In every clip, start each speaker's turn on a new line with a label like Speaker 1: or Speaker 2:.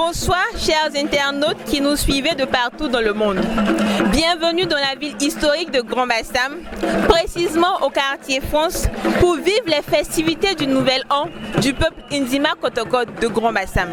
Speaker 1: Bonsoir chers internautes qui nous suivez de partout dans le monde. Bienvenue dans la ville historique de Grand Bassam, précisément au quartier France, pour vivre les festivités du Nouvel An du peuple Indima Kotokot de Grand Bassam.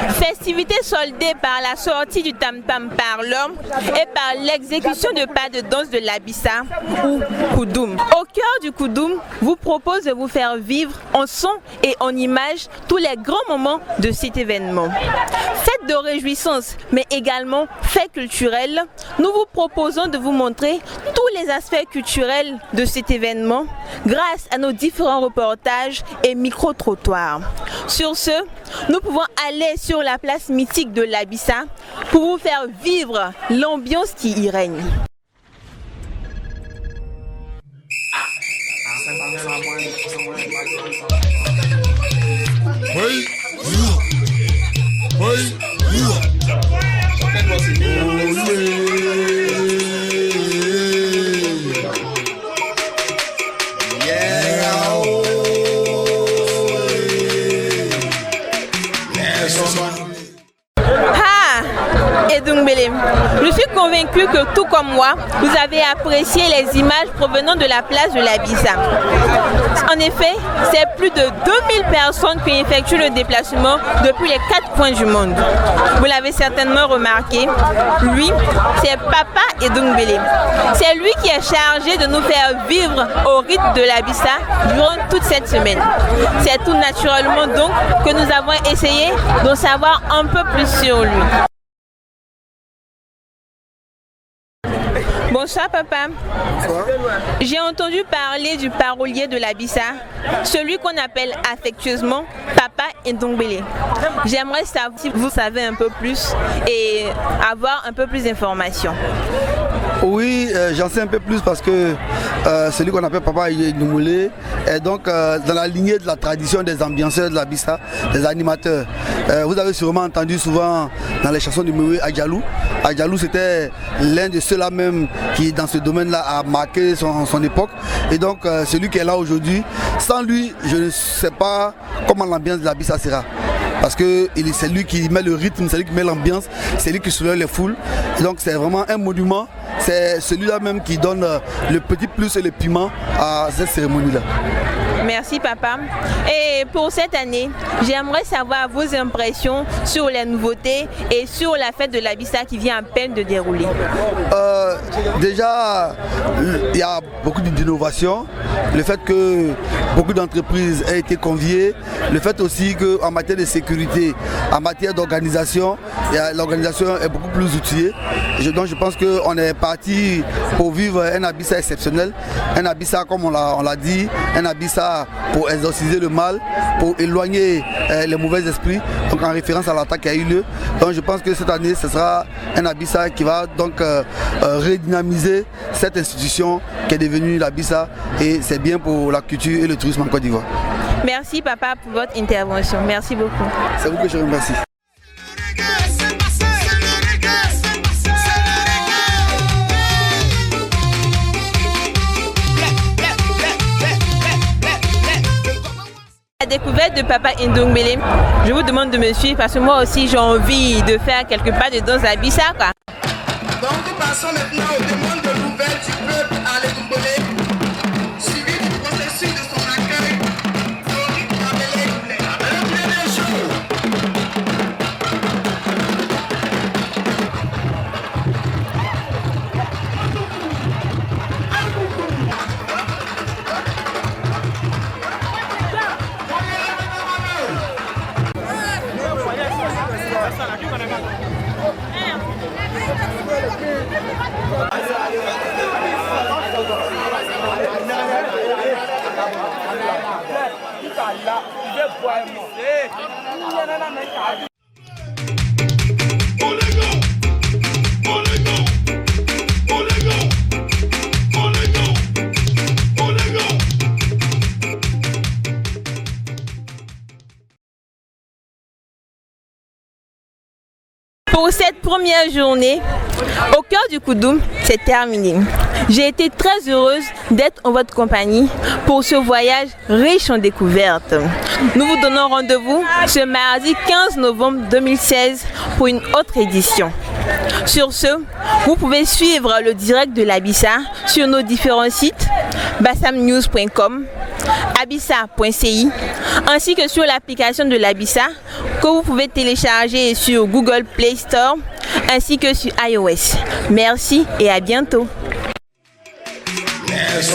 Speaker 1: Festivités soldées par la sortie du tam-tam par l'homme et par l'exécution de pas de danse de l'Abissa ou Koudoum. Au cœur du Koudoum, vous propose de vous faire vivre en son et en image tous les grands moments de cet événement. Fête de réjouissance, mais également fait culturel, nous vous proposons de vous montrer tous les aspects culturels de cet événement grâce à nos différents reportages et micro-trottoirs. Sur ce, nous pouvons aller sur la place mythique de l'Abissa pour vous faire vivre l'ambiance qui y règne. Je suis convaincue que tout comme moi, vous avez apprécié les images provenant de la place de l'Abissa. En effet, c'est plus de 2000 personnes qui effectuent le déplacement depuis les 4 coins du monde. Vous l'avez certainement remarqué, lui, c'est Papa Edungbele. C'est lui qui est chargé de nous faire vivre au rythme de l'Abissa durant toute cette semaine. C'est tout naturellement donc que nous avons essayé d'en savoir un peu plus sur lui. Bonsoir papa.
Speaker 2: Bonsoir.
Speaker 1: J'ai entendu parler du parolier de l'Abissa, celui qu'on appelle affectueusement Papa Edungbele. J'aimerais savoir si vous savez un peu plus et avoir un peu plus d'informations.
Speaker 2: Oui, j'en sais un peu plus parce que celui qu'on appelle Papa Edungbele est donc dans la lignée de la tradition des ambianceurs de l'Abissa, des animateurs. Vous avez sûrement entendu souvent dans les chansons de Moué Adjalou. Adjalou, c'était l'un de ceux-là même qui dans ce domaine-là a marqué son époque. Et donc celui qui est là aujourd'hui, sans lui, je ne sais pas comment l'ambiance de l'Abissa sera. Parce que c'est lui qui met le rythme, c'est lui qui met l'ambiance, c'est lui qui soulève les foules. Et donc c'est vraiment un monument, c'est celui-là même qui donne le petit plus et le piment à cette cérémonie-là.
Speaker 1: Merci papa. Et pour cette année, j'aimerais savoir vos impressions sur les nouveautés et sur la fête de l'Abissa qui vient à peine de dérouler.
Speaker 2: Déjà, il y a beaucoup d'innovations. Le fait que beaucoup d'entreprises aient été conviées, le fait aussi qu'en matière de sécurité, en matière d'organisation, l'organisation est beaucoup plus outillée. Donc je pense qu'on est parti pour vivre un Abissa exceptionnel, un Abissa comme on l'a dit, un Abissa pour exorciser le mal, pour éloigner les mauvais esprits, donc en référence à l'attaque qui a eu lieu. Donc je pense que cette année ce sera un Abissa qui va donc redynamiser cette institution qui est devenue l'Abissa, et c'est bien pour la culture et le tourisme en Côte d'Ivoire.
Speaker 1: Merci papa pour votre intervention, merci beaucoup.
Speaker 2: C'est vous que je remercie.
Speaker 1: La découverte de Papa Edungbele, je vous demande de me suivre parce que moi aussi j'ai envie de faire quelques pas de danse Abissa quoi.
Speaker 3: Donc passons maintenant aux demandes de nouvelles du peuple à l'Edungbele, suivi du processus de son accueil.
Speaker 1: Pour cette première journée, au cœur du Koudoum, c'est terminé. J'ai été très heureuse d'être en votre compagnie pour ce voyage riche en découvertes. Nous vous donnons rendez-vous ce mardi 15 novembre 2016 pour une autre édition. Sur ce, vous pouvez suivre le direct de l'Abissa sur nos différents sites bassamnews.com, abissa.ci ainsi que sur l'application de l'Abissa que vous pouvez télécharger sur Google Play Store ainsi que sur iOS. Merci et à bientôt.
Speaker 4: Yes,